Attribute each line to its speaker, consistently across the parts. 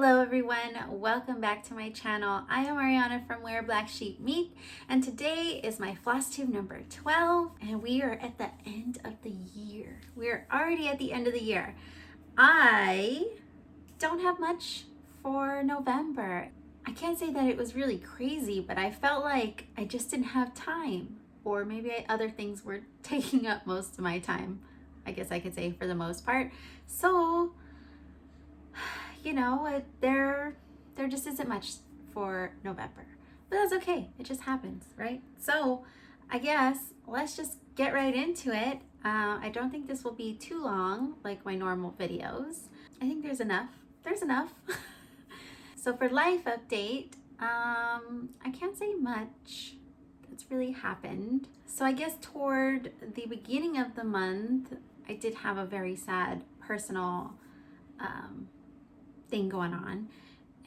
Speaker 1: Hello everyone, welcome back to my channel. I am Ariana from Where Black Sheep Meet, and today is my Flosstube number 12, and we are at the end of the year. We're already at the end of the year. I don't have much for November. I can't say that it was really crazy, but I felt like I just didn't have time, or maybe other things were taking up most of my time. I guess I could say for the most part. So you know, there just isn't much for November, but that's okay. It just happens, right? So I guess let's just get right into it. I don't think this will be too long like my normal videos. I think there's enough. So for life update, I can't say much that's really happened. So I guess toward the beginning of the month, I did have a very sad personal thing going on,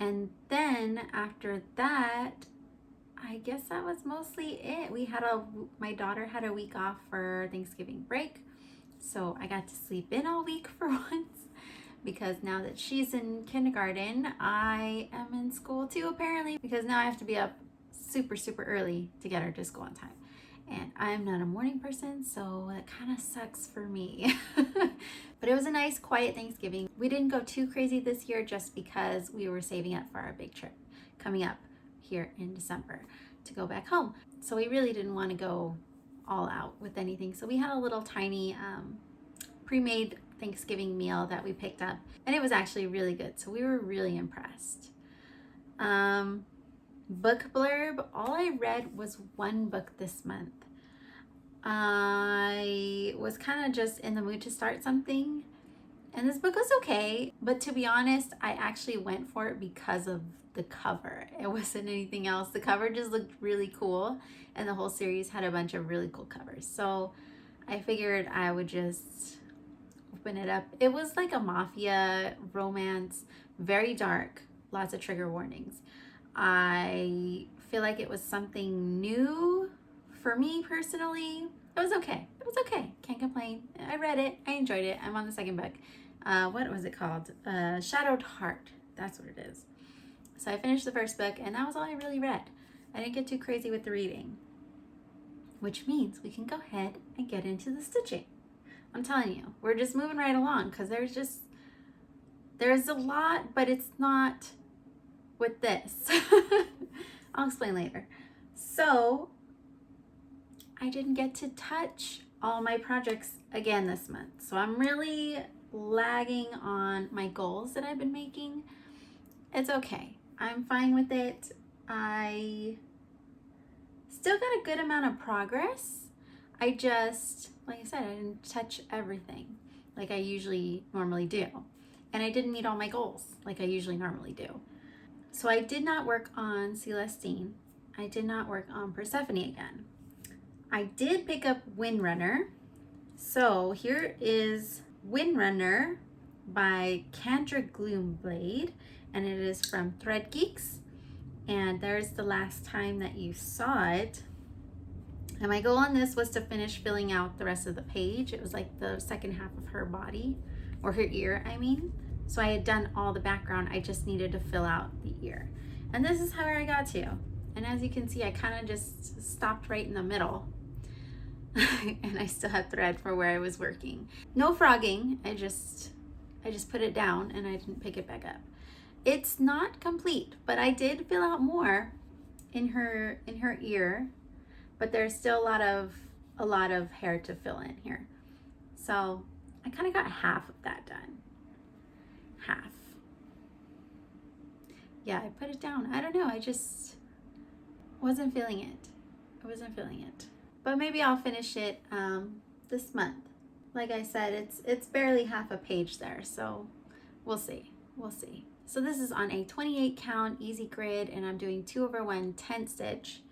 Speaker 1: and then after that, I guess that was mostly it. My daughter had a week off for Thanksgiving break, so I got to sleep in all week for once, because now that she's in kindergarten, I am in school too, apparently, because now I have to be up super early to get her to school on time. And I'm not a morning person, so it kind of sucks for me. But it was a nice, quiet Thanksgiving. We didn't go too crazy this year just because we were saving up for our big trip coming up here in December to go back home. So we really didn't want to go all out with anything. So we had a little tiny pre-made Thanksgiving meal that we picked up, and it was actually really good. So we were really impressed. Book blurb, all I read was one book this month. I was kind of just in the mood to start something, and this book was okay, but to be honest, I actually went for it because of the cover. It wasn't anything else. The cover just looked really cool, and the whole series had a bunch of really cool covers, so I figured I would just open it up. It was like a mafia romance, very dark, lots of trigger warnings. I feel like it was something new for me personally. It was okay. Can't complain. I read it. I enjoyed it. I'm on the second book. What was it called? Shadowed Heart. That's what it is. So I finished the first book, and that was all I really read. I didn't get too crazy with the reading, which means we can go ahead and get into the stitching. I'm telling you, we're just moving right along, because there's a lot, but it's not with this. I'll explain later. So I didn't get to touch all my projects again this month, so I'm really lagging on my goals that I've been making. It's okay, I'm fine with it. I still got a good amount of progress. I just, like I said, I didn't touch everything like I normally do, and I didn't meet all my goals like I usually normally do. So I did not work on Celestine. I did not work on Persephone again. I did pick up Windrunner. So here is Windrunner by Kendra Gloomblade, and it is from Thread Geeks. And there's the last time that you saw it. And my goal on this was to finish filling out the rest of the page. It was like the second half of her body, or her ear, I mean. So I had done all the background, I just needed to fill out the ear. And this is how I got to. And as you can see, I kind of just stopped right in the middle. And I still had thread for where I was working. No frogging, I just put it down and I didn't pick it back up. It's not complete, but I did fill out more in her ear, but there's still a lot of hair to fill in here. So I kind of got half of that done. Half. Yeah, I put it down. I don't know, I just wasn't feeling it. But maybe I'll finish it this month. Like I said, it's barely half a page there, so we'll see. So this is on a 28 count easy grid, and I'm doing 2/1 10 stitch.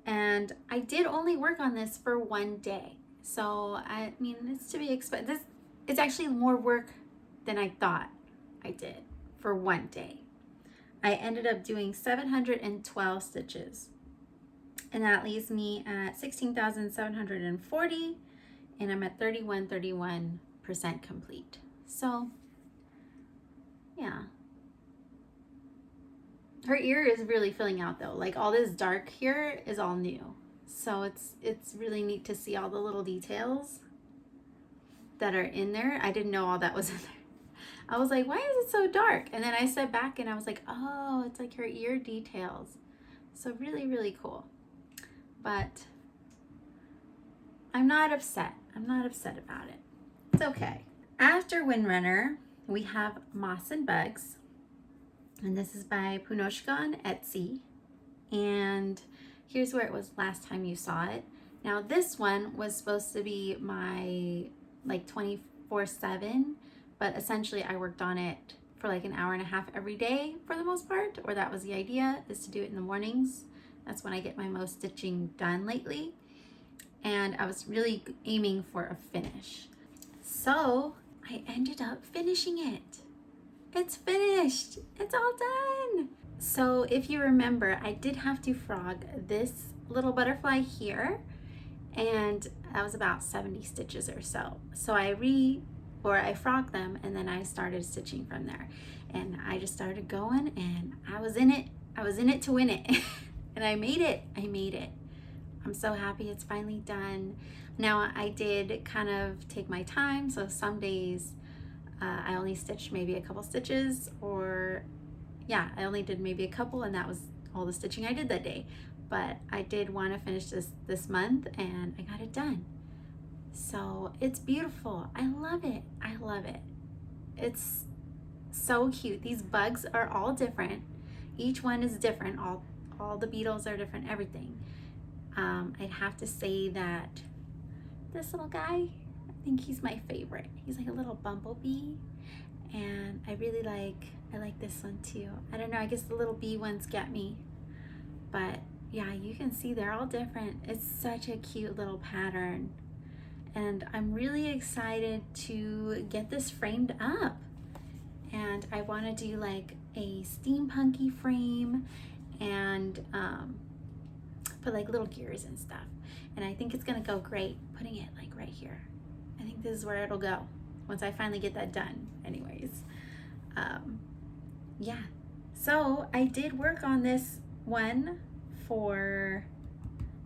Speaker 1: And I did only work on this for one day, so I mean, it's to be expected. It's actually more work than I thought I did for one day. I ended up doing 712 stitches, and that leaves me at 16,740, and I'm at 31% complete. So yeah, Her ear is really filling out though. Like all this dark here is all new. So it's really neat to see all the little details that are in there. I didn't know all that was in there. I was like, why is it so dark? And then I sat back and I was like, oh, it's like her ear details. So really, really cool. But I'm not upset. I'm not upset about it. It's okay. After Windrunner, we have Moths and Bugs. And this is by Punoshka on Etsy. And here's where it was last time you saw it. Now this one was supposed to be my like 24/7, but essentially I worked on it for like an hour and a half every day for the most part, or that was the idea, is to do it in the mornings. That's when I get my most stitching done lately. And I was really aiming for a finish. So I ended up finishing it. It's finished. It's all done. So if you remember, I did have to frog this little butterfly here, and that was about 70 stitches or so. So I frogged them, and then I started stitching from there. And I just started going, and I was in it. I was in it to win it. And I made it. I made it. I'm so happy it's finally done. Now I did kind of take my time. So some days I only stitched maybe a couple stitches, or yeah, I only did maybe a couple, and that was all the stitching I did that day. But I did want to finish this month, and I got it done. So it's beautiful. I love it. I love it. It's so cute. These bugs are all different. Each one is different. All the beetles are different, everything. I'd have to say that this little guy, I think he's my favorite. He's like a little bumblebee, and I like this one too. I don't know, I guess the little bee ones get me, but yeah, you can see they're all different. It's such a cute little pattern, and I'm really excited to get this framed up. And I want to do like a steampunky frame, and put like little gears and stuff. And I think it's gonna go great putting it like right here. I think this is where it'll go once I finally get that done. Anyways, yeah. So I did work on this one for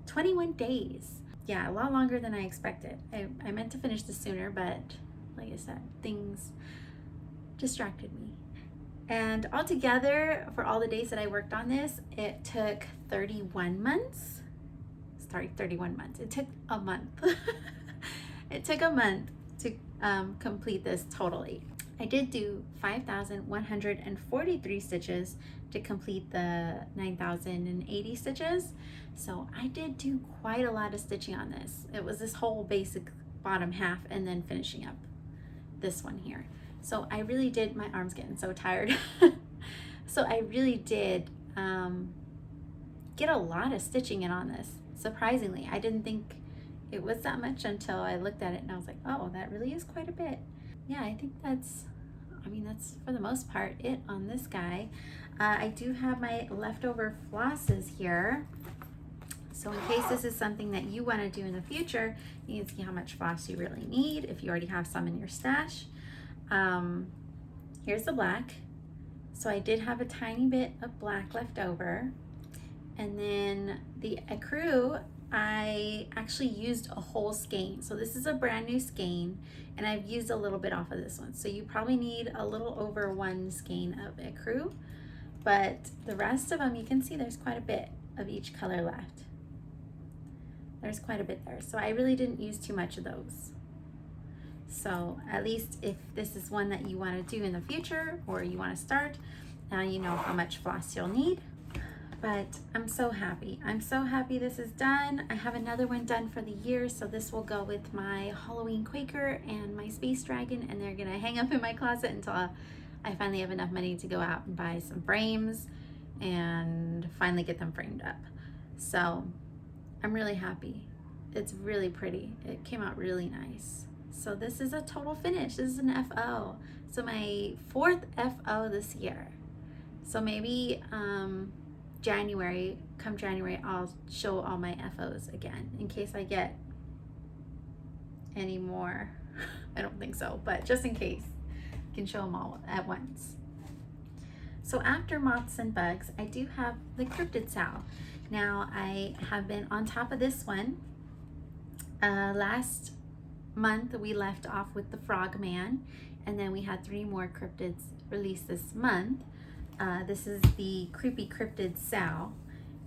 Speaker 1: 21 days. Yeah, a lot longer than I expected. I meant to finish this sooner, but like I said, things distracted me. And altogether, for all the days that I worked on this, it took 31 months. Sorry, 31 months. It took a month. It took a month to complete this totally. I did do 5,143 stitches to complete the 9,080 stitches. So I did do quite a lot of stitching on this. It was this whole basic bottom half and then finishing up this one here. So I really did, my arm's getting so tired. So I really did get a lot of stitching in on this. Surprisingly, I didn't think it was that much until I looked at it and I was like, oh, that really is quite a bit. Yeah, I think that's for the most part it on this guy. I do have my leftover flosses here. So in case this is something that you want to do in the future, you can see how much floss you really need if you already have some in your stash. Here's the black. So I did have a tiny bit of black left over. And then the ecru, I actually used a whole skein. So this is a brand new skein, and I've used a little bit off of this one. So you probably need a little over one skein of ecru, but the rest of them, you can see there's quite a bit of each color left. There's quite a bit there. So I really didn't use too much of those. So at least if this is one that you want to do in the future, or you want to start, now you know how much floss you'll need. But I'm so happy. I'm so happy this is done. I have another one done for the year, so this will go with my Halloween Quaker and my Space Dragon, and they're gonna hang up in my closet until I finally have enough money to go out and buy some frames and finally get them framed up. So I'm really happy. It's really pretty. It came out really nice. So this is a total finish. This is an FO. So my 4th FO this year. So maybe come January, I'll show all my FOs again in case I get any more. I don't think so, but just in case, I can show them all at once. So after Moths and Bugs, I do have the Cryptid SAL. Now I have been on top of this one. Last month we left off with the Frogman, and then we had 3 more cryptids released this month. This is the Creepy Cryptid SAL,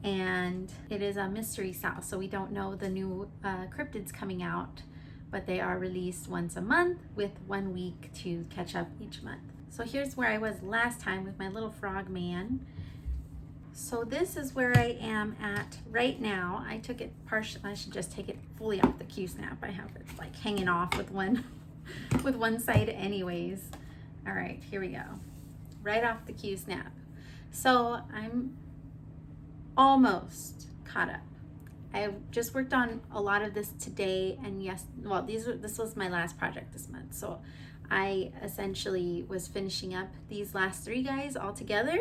Speaker 1: and it is a mystery SAL, so we don't know the new cryptids coming out, but they are released once a month with 1 week to catch up each month. So here's where I was last time with my little Frogman. So this is where I am at right now. I took it partially, I should just take it fully off the Q-snap. I have it like hanging off with one with one side anyways. All right, here we go. Right off the Q-snap. So I'm almost caught up. I just worked on a lot of this today, and yes, well, this was my last project this month. So I essentially was finishing up these last 3 guys all together.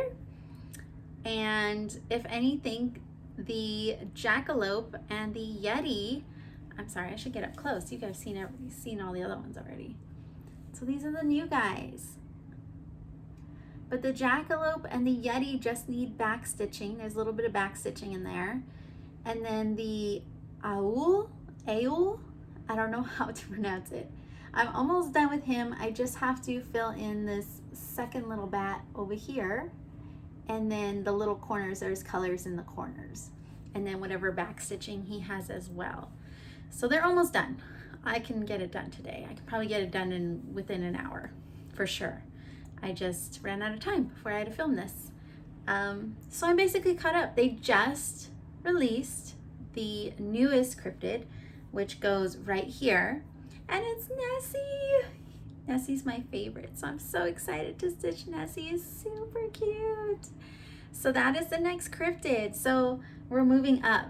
Speaker 1: And if anything, the Jackalope and the Yeti, I'm sorry, I should get up close. You guys seen all the other ones already. So these are the new guys. But the Jackalope and the Yeti just need back stitching. There's a little bit of back stitching in there. And then the Aul, I don't know how to pronounce it. I'm almost done with him. I just have to fill in this second little bat over here. And then the little corners, there's colors in the corners. And then whatever back stitching he has as well. So they're almost done. I can get it done today. I can probably get it done within an hour for sure. I just ran out of time before I had to film this. So I'm basically caught up. They just released the newest cryptid, which goes right here. And it's Nessie. Nessie's my favorite, so I'm so excited to stitch Nessie. Is super cute. So that is the next cryptid. So we're moving up.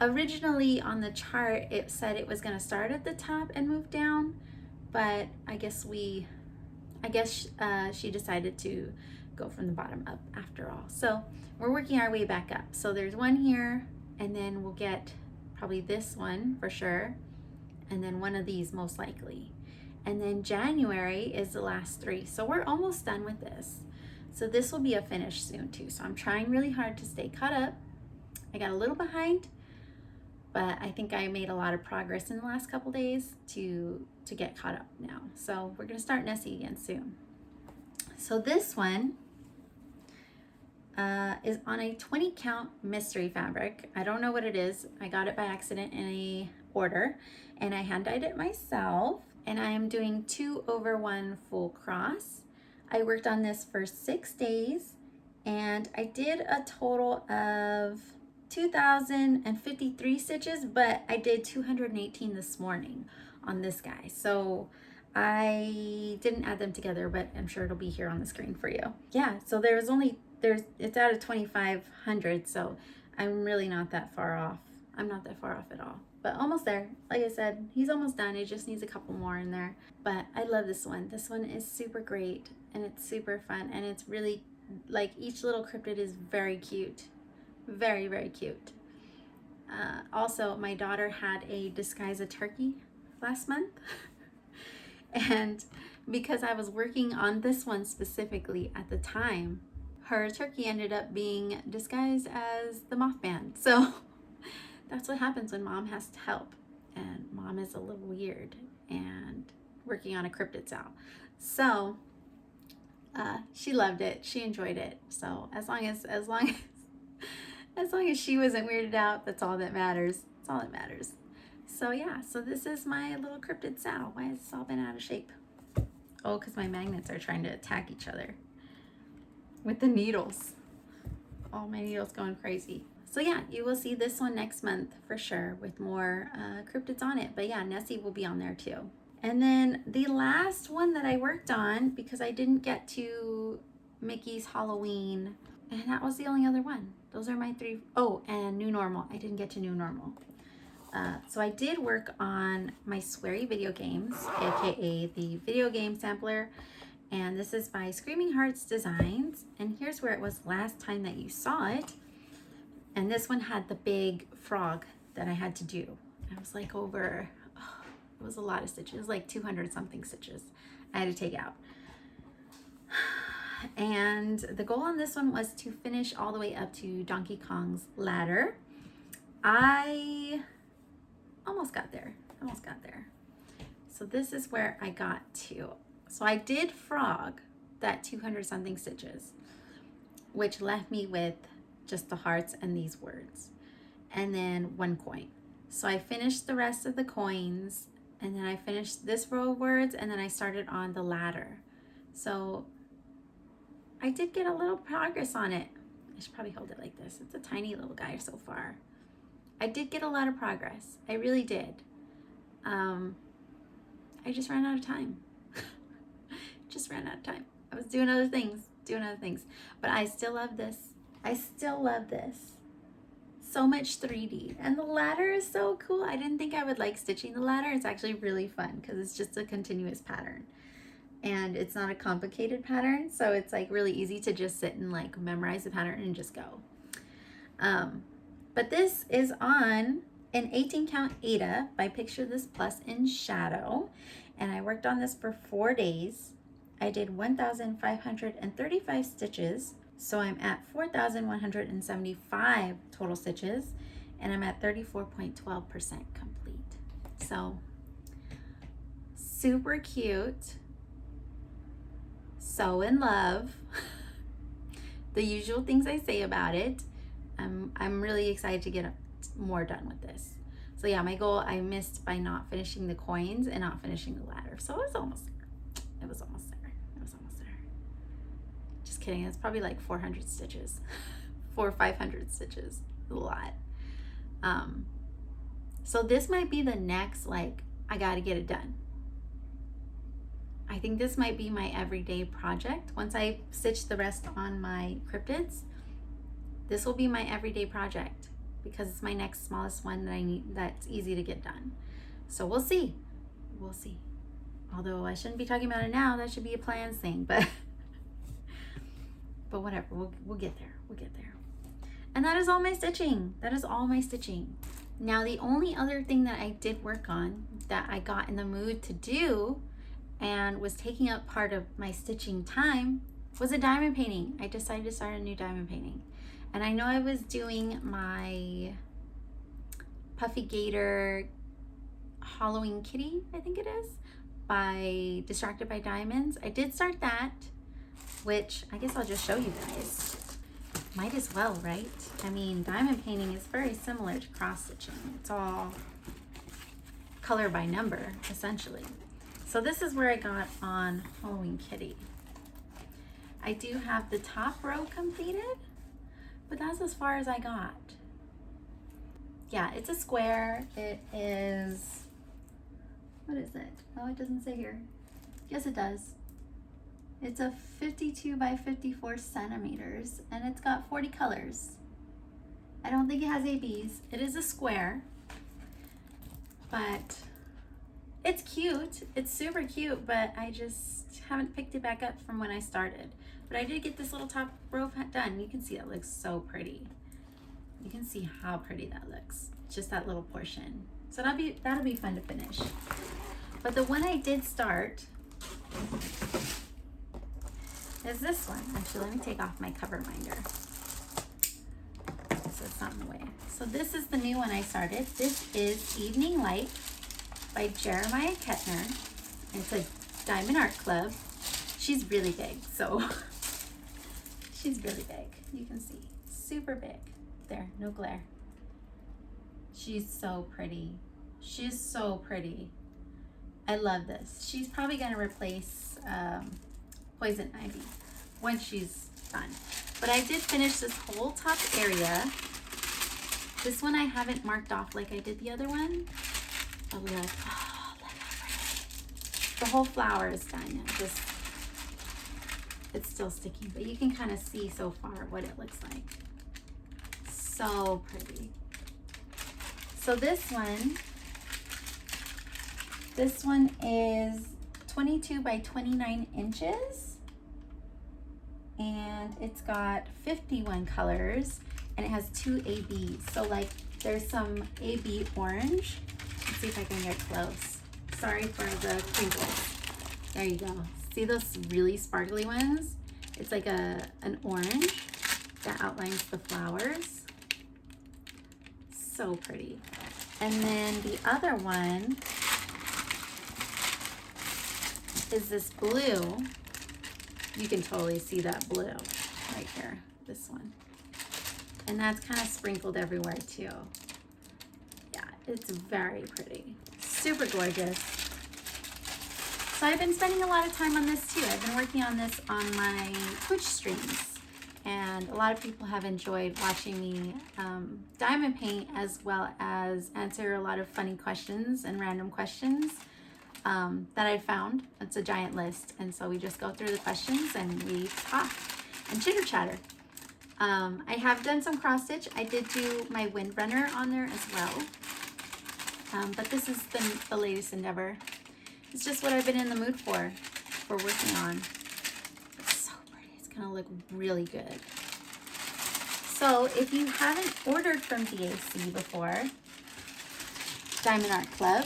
Speaker 1: Originally on the chart, it said it was going to start at the top and move down, but I guess she decided to go from the bottom up after all. So we're working our way back up. So there's one here, and then we'll get probably this one for sure, and then one of these most likely. And then January is the last 3. So we're almost done with this. So this will be a finish soon too. So I'm trying really hard to stay caught up. I got a little behind, but I think I made a lot of progress in the last couple days to get caught up now. So we're gonna start Nessie again soon. So this one is on a 20 count mystery fabric. I don't know what it is. I got it by accident in a order, and I hand dyed it myself. And I am doing 2/1 full cross. I worked on this for 6 days, and I did a total of 2,053 stitches, but I did 218 this morning on this guy. So I didn't add them together, but I'm sure it'll be here on the screen for you. Yeah, so it's out of 2,500, so I'm really not that far off. I'm not that far off at all, but almost there. Like I said, he's almost done. It just needs a couple more in there, but I love this one. This one is super great, and it's super fun, and it's really, like, each little cryptid is very cute. Very, very cute. Also, my daughter had a disguise a turkey last month. And because I was working on this one specifically at the time, her turkey ended up being disguised as the Mothman. So that's what happens when mom has to help. And mom is a little weird and working on a Cryptid SAL. So she loved it. She enjoyed it. So as long as she wasn't weirded out, that's all that matters. That's all that matters. So yeah, so this is my little Cryptid SAL. Why has this all been out of shape? Oh, because my magnets are trying to attack each other with the needles. All my needles going crazy. So yeah, you will see this one next month for sure with more cryptids on it. But yeah, Nessie will be on there too. And then the last one that I worked on, because I didn't get to Mickey's Halloween, and that was the only other one. Those are my 3. Oh, and New Normal. I didn't get to New Normal. So I did work on my Sweary video games, aka the video game sampler, and this is by Screaming Hearts Designs. And here's where it was last time that you saw it. And this one had the big frog that I had to do. I was like it was a lot of stitches, like 200 something stitches I had to take out. And the goal on this one was to finish all the way up to Donkey Kong's ladder. I almost got there. So this is where I got to. So I did frog that 200 something stitches, which left me with just the hearts and these words, and then 1 coin. So I finished the rest of the coins, and then I finished this row of words, and then I started on the ladder. So I did get a little progress on it. I should probably hold it like this. It's a tiny little guy so far. I did get a lot of progress. I really did. I just ran out of time. I was doing other things, but I still love this. So much 3D, and the ladder is so cool. I didn't think I would like stitching the ladder. It's actually really fun because it's just a continuous pattern, and it's not a complicated pattern, so it's like really easy to just sit and like memorize the pattern and just go. But this is on an 18 count Aida by Picture This Plus in Shadow, and I worked on this for 4 days. I did 1,535 stitches, so I'm at 4,175 total stitches, and I'm at 34.12% complete. So super cute, so in love. The usual things I say about it. I'm really excited to get more done with this. So yeah, my goal, I missed by not finishing the coins and not finishing the ladder. So it was almost there. Just kidding, it's probably like 400 stitches. 400 or 500 stitches, a lot. So this might be the next, like, I gotta get it done. I think this might be my everyday project. Once I stitch the rest on my cryptids, this will be my everyday project because it's my next smallest one that I need, that's easy to get done. So we'll see. Although I shouldn't be talking about it now, that should be a plans thing, but whatever, we'll get there. And that is all my stitching. Now the only other thing that I did work on that I got in the mood to do and was taking up part of my stitching time was a diamond painting. I decided to start a new diamond painting. And I know I was doing my Puffy Gator Halloween Kitty, I think it is, by Distracted by Diamonds. I did start that, which I guess I'll just show you guys. Might as well, right? I mean, diamond painting is very similar to cross stitching. It's all color by number, essentially. So this is where I got on Halloween Kitty. I do have the top row completed, but that's as far as I got. Yeah, it's a square. It is, what is it? Oh, it doesn't say here. Yes, it does. It's a 52 by 54 centimeters, and it's got 40 colors. I don't think it has ABs. It is a square, but it's cute. It's super cute, but I just haven't picked it back up from when I started. But I did get this little top row done. You can see it looks so pretty. You can see how pretty that looks. Just that little portion. So that'll be fun to finish. But the one I did start is this one. Actually, let me take off my cover minder so it's not in the way. So this is the new one I started. This is Evening Light by Jeremiah Kettner. It's a Diamond Art Club. She's really big, so she's really big. You can see, super big. There, no glare. She's so pretty. She's so pretty. I love this. She's probably gonna replace Poison Ivy when she's done. But I did finish this whole top area. This one I haven't marked off like I did the other one. Oh, look. Oh, look how pretty. The whole flower is done. It's still sticking, but you can kind of see so far what it looks like. So pretty. So this one is 22 by 29 inches, and it's got 51 colors, and it has 2 ABs. So like there's some AB orange. Let's see if I can get close. Sorry for the crinkles. There you go. See those really sparkly ones? It's like an orange that outlines the flowers. So pretty. And then the other one is this blue. You can totally see that blue right here, this one. And that's kind of sprinkled everywhere too. Yeah, it's very pretty. Super gorgeous. So I've been spending a lot of time on this too. I've been working on this on my Twitch streams. And a lot of people have enjoyed watching me diamond paint, as well as answer a lot of funny questions and random questions that I found. It's a giant list. And so we just go through the questions and we talk and chitter chatter. I have done some cross stitch. I did do my Windrunner on there as well. But this has been the latest endeavor. It's just what I've been in the mood for working on. Gonna look really good. So if you haven't ordered from DAC before, Diamond Art Club,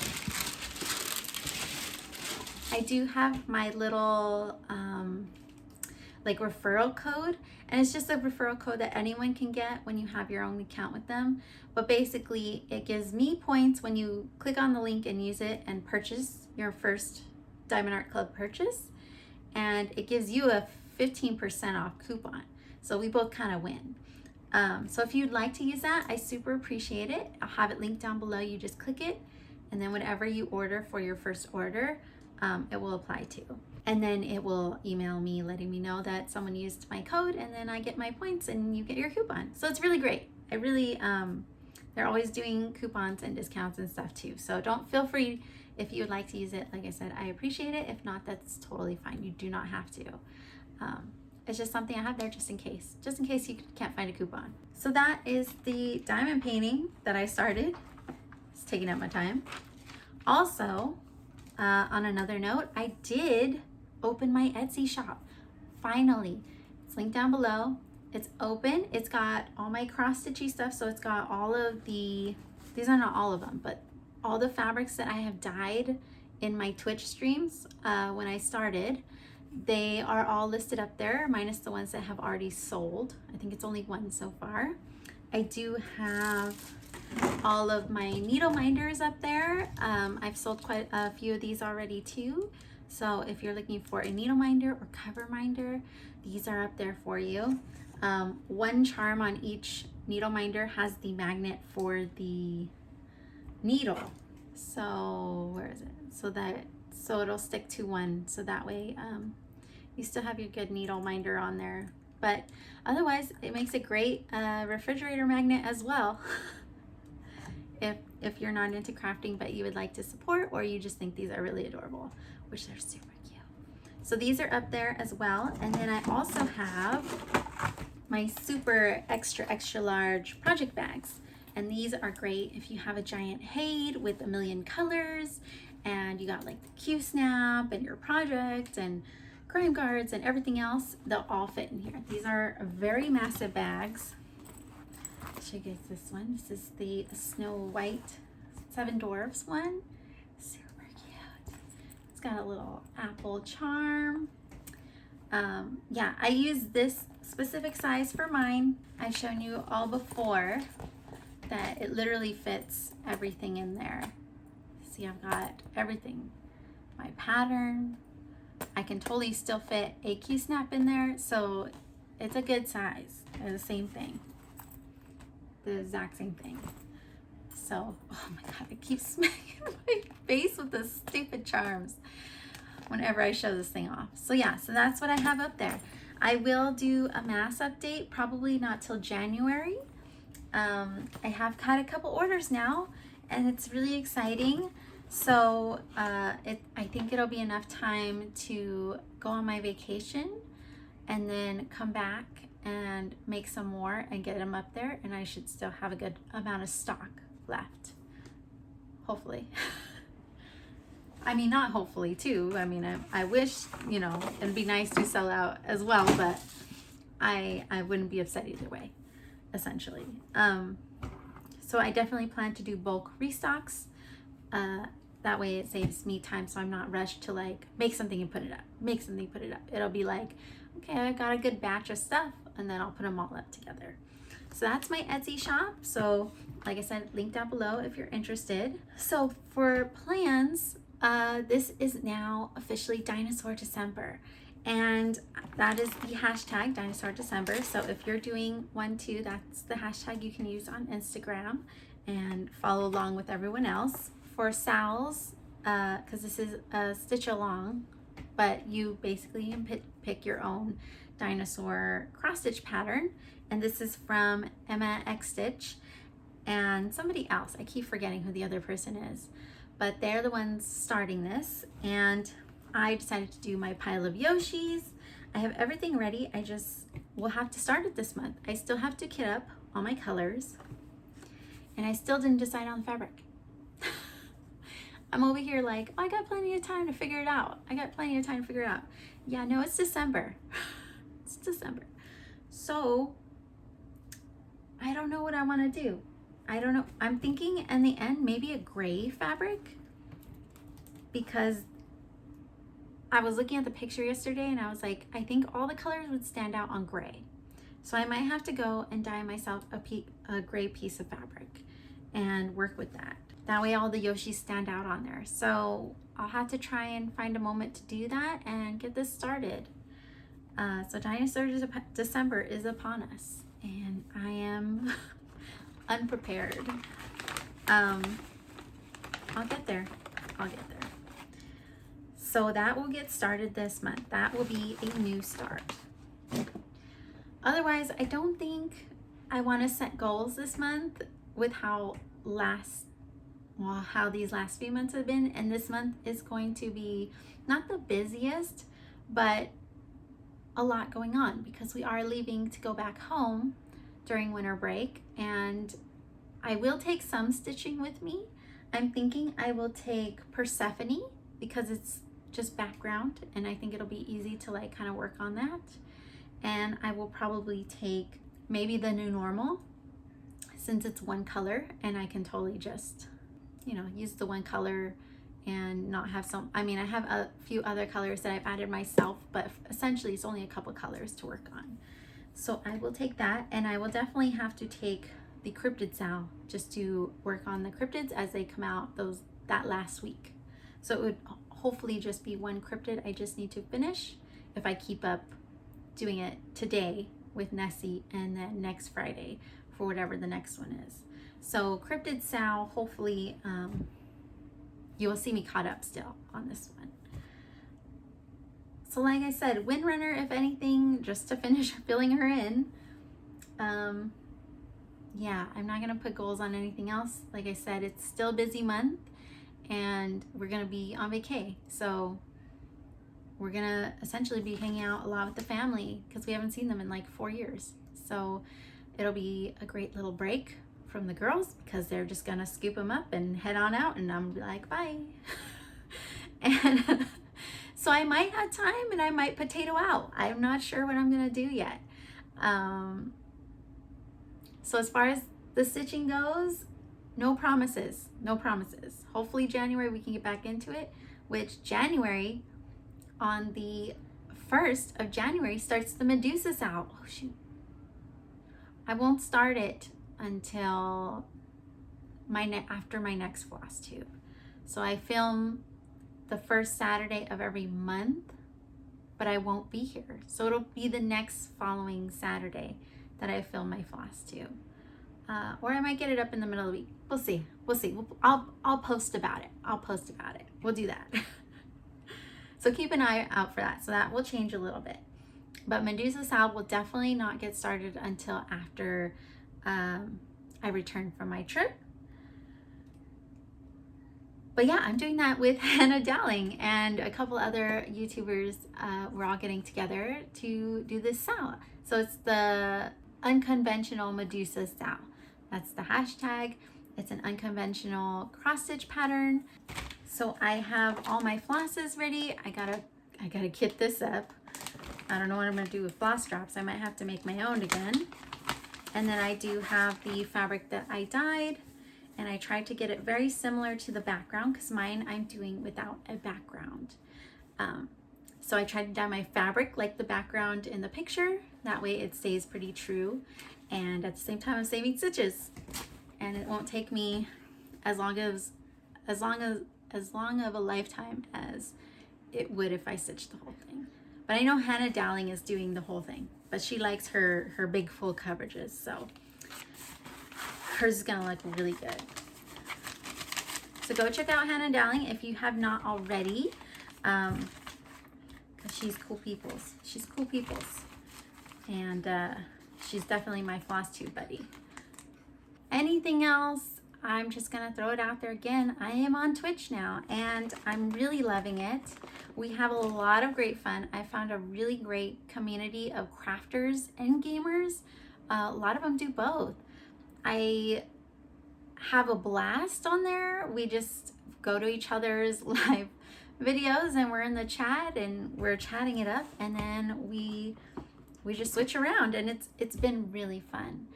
Speaker 1: I do have my little like referral code, and it's just a referral code that anyone can get when you have your own account with them. But basically it gives me points when you click on the link and use it and purchase your first Diamond Art Club purchase, and it gives you a 15% off coupon. So we both kind of win. So if you'd like to use that, I super appreciate it. I'll have it linked down below. You just click it, and then whatever you order for your first order, it will apply to. And then it will email me letting me know that someone used my code, and then I get my points and you get your coupon. So it's really great. I really, they're always doing coupons and discounts and stuff too. So don't feel free if you would like to use it. Like I said, I appreciate it. If not, that's totally fine. You do not have to. It's just something I have there just in case you can't find a coupon. So that is the diamond painting that I started. It's taking up my time. Also, on another note, I did open my Etsy shop. Finally, it's linked down below. It's open. It's got all my cross stitchy stuff. So it's got all of these are not all of them, but all the fabrics that I have dyed in my Twitch streams when I started. They are all listed up there, minus the ones that have already sold. I think it's only one so far. I do have all of my needle minders up there. I've sold quite a few of these already too. So if you're looking for a needle minder or cover minder, these are up there for you. One charm on each needle minder has the magnet for the needle. So where is it? So it'll stick to one, so that way you still have your good needle minder on there. But otherwise, it makes a great refrigerator magnet as well. if you're not into crafting but you would like to support, or you just think these are really adorable, which they're super cute. So these are up there as well. And then I also have my super extra large project bags. And these are great if you have a giant HAID with a million colors, and you got like the Q-snap and your project and crime guards and everything else. They'll all fit in here. These are very massive bags. I'll show you guys this one. This is the Snow White Seven Dwarfs one. Super cute. It's got a little apple charm. Yeah, I use this specific size for mine. I've shown you all before that it literally fits everything in there. See, I've got everything. My pattern. I can totally still fit a Q-snap in there, so it's a good size. They're the same thing. The exact same thing. So, oh my god, I keep smacking my face with the stupid charms whenever I show this thing off. So yeah, so that's what I have up there. I will do a mass update, probably not till January. I have had a couple orders now, and it's really exciting. So I think it'll be enough time to go on my vacation and then come back and make some more and get them up there, and I should still have a good amount of stock left, hopefully. I mean, not hopefully too. I mean, I wish, you know, it'd be nice to sell out as well, but I wouldn't be upset either way, essentially. So I definitely plan to do bulk restocks that way it saves me time, so I'm not rushed to like make something and put it up, make something, put it up. It'll be like, okay, I got a good batch of stuff, and then I'll put them all up together. So that's my Etsy shop. So like I said, link down below if you're interested. So for plans, this is now officially Dinosaur December, and that is the hashtag Dinosaur December. So if you're doing one too, that's the hashtag you can use on Instagram and follow along with everyone else. For SALs, because this is a stitch along, but you basically can pick your own dinosaur cross stitch pattern. And this is from Emma X Stitch and somebody else. I keep forgetting who the other person is, but they're the ones starting this. And I decided to do my pile of Yoshis. I have everything ready. I just will have to start it this month. I still have to kit up all my colors, and I still didn't decide on the fabric. I'm over here like, oh, I got plenty of time to figure it out. I got plenty of time to figure it out. Yeah, no, it's December. It's December. So I don't know what I want to do. I don't know. I'm thinking in the end, maybe a gray fabric, because I was looking at the picture yesterday and I was like, I think all the colors would stand out on gray. So I might have to go and dye myself a gray piece of fabric and work with that. That way all the Yoshis stand out on there. So I'll have to try and find a moment to do that and get this started. So Dinosaur December is upon us, and I am unprepared. I'll get there. I'll get there. So that will get started this month. That will be a new start. Otherwise, I don't think I want to set goals this month with how these last few months have been. And this month is going to be not the busiest, but a lot going on because we are leaving to go back home during winter break, and I will take some stitching with me. I'm thinking I will take Persephone because it's just background, and I think it'll be easy to like kind of work on that. And I will probably take maybe the New Normal, since it's one color and I can totally just, you know, use the one color and not have some, I mean, I have a few other colors that I've added myself, but essentially it's only a couple colors to work on. So I will take that, and I will definitely have to take the Cryptid SAL just to work on the cryptids as they come out that last week. So it would hopefully just be one cryptid I just need to finish if I keep up doing it today with Nessie and then next Friday for whatever the next one is. So Cryptid SAL, hopefully you will see me caught up still on this one. So like I said, Windrunner, if anything, just to finish filling her in. Yeah, I'm not gonna put goals on anything else. Like I said, it's still a busy month and we're gonna be on vacay. So we're gonna essentially be hanging out a lot with the family because we haven't seen them in like 4 years. So it'll be a great little break from the girls because they're just gonna scoop them up and head on out, and I'm like, bye. And so I might have time and I might potato out. I'm not sure what I'm gonna do yet. So as far as the stitching goes, no promises, no promises. Hopefully January we can get back into it, which January, on the 1st of January, starts the Medusa SAL. Oh shoot. I won't start it until after my next Flosstube. So I film the first Saturday of every month, but I won't be here. So it'll be the next following Saturday that I film my Flosstube. Or I might get it up in the middle of the week. We'll see. We'll see. I'll post about it. I'll post about it. We'll do that. So keep an eye out for that. So that will change a little bit. But Medusa SAL will definitely not get started until after I return from my trip. But yeah, I'm doing that with Hannah Dowling and a couple other YouTubers. We're all getting together to do this SAL. So it's the unconventional Medusa SAL. That's the hashtag. It's an unconventional cross stitch pattern. So I have all my flosses ready. I gotta kit this up. I don't know what I'm gonna do with floss drops. I might have to make my own again. And then I do have the fabric that I dyed. and I tried to get it very similar to the background because mine I'm doing without a background. So I tried to dye my fabric like the background in the picture. That way it stays pretty true, and at the same time I'm saving stitches, and it won't take me as long of a lifetime as it would if I stitched the whole thing. But I know Hannah Dowling is doing the whole thing, but she likes her big full coverages, so hers is gonna look really good. So go check out Hannah Dowling if you have not already. She's cool peoples. She's cool peoples. And she's definitely my Flosstube buddy. Anything else, I'm just gonna throw it out there again. I am on Twitch now and I'm really loving it. We have a lot of great fun. I found a really great community of crafters and gamers. A lot of them do both. I have a blast on there. We just go to each other's live videos and we're in the chat and we're chatting it up, and then we just switch around, and it's been really fun.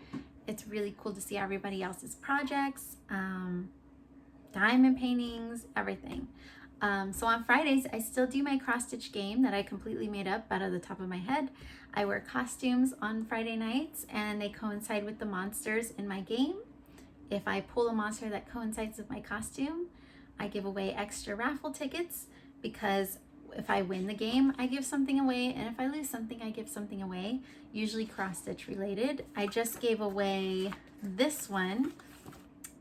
Speaker 1: It's really cool to see everybody else's projects, diamond paintings, everything. So on Fridays I still do my cross stitch game that I completely made up out of the top of my head. I wear costumes on Friday nights and they coincide with the monsters in my game. If I pull a monster that coincides with my costume, I give away extra raffle tickets, because if I win the game, I give something away, and if I lose something, I give something away, usually cross-stitch related. I just gave away this one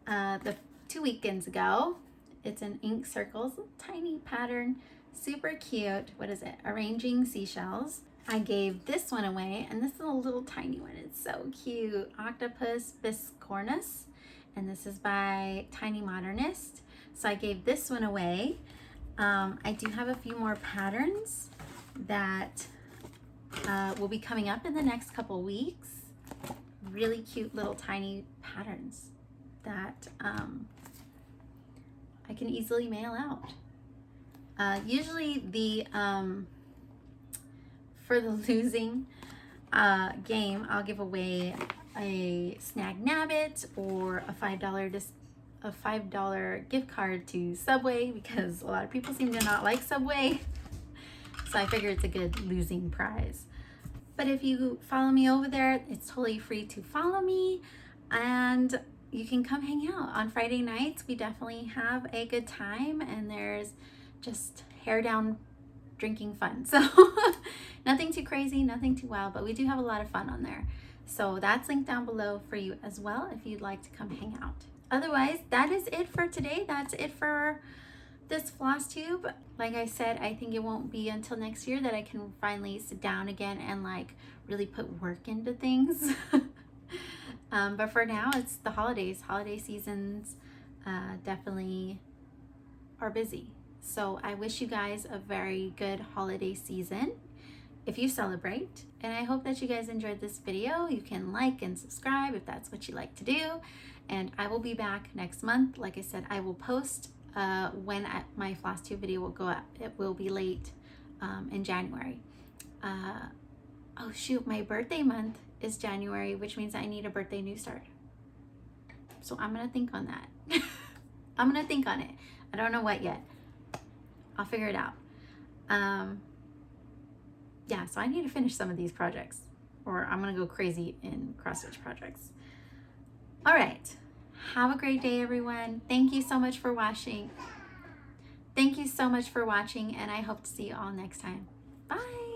Speaker 1: the 2 weekends ago. It's an ink circles, tiny pattern, super cute. What is it? Arranging seashells. I gave this one away, and this is a little tiny one. It's so cute. Octopus Biscornus, and this is by Tiny Modernist. So I gave this one away. I do have a few more patterns that will be coming up in the next couple weeks. Really cute little tiny patterns that I can easily mail out. Usually the for the losing game, I'll give away a Snag Nabbit or a $5 gift card to Subway, because a lot of people seem to not like Subway. So I figure it's a good losing prize. But if you follow me over there, it's totally free to follow me, and you can come hang out. On Friday nights, we definitely have a good time, and there's just hair down drinking fun. So nothing too crazy, nothing too wild, but we do have a lot of fun on there. So that's linked down below for you as well if you'd like to come hang out. Otherwise, that is it for today. That's it for this Flosstube. Like I said, I think it won't be until next year that I can finally sit down again and like really put work into things. But for now, it's the holidays. Holiday seasons definitely are busy. So I wish you guys a very good holiday season if you celebrate. And I hope that you guys enjoyed this video. You can like and subscribe if that's what you like to do. And I will be back next month. Like I said, I will post when my Flosstube video will go up. It will be late in January. Oh shoot, my birthday month is January, which means I need a birthday new start. So I'm gonna think on that. I'm gonna think on it. I don't know what yet. I'll figure it out. Yeah, so I need to finish some of these projects, or I'm gonna go crazy in cross-stitch projects. All right, have a great day, everyone. Thank you so much for watching. Thank you so much for watching, and I hope to see you all next time. Bye.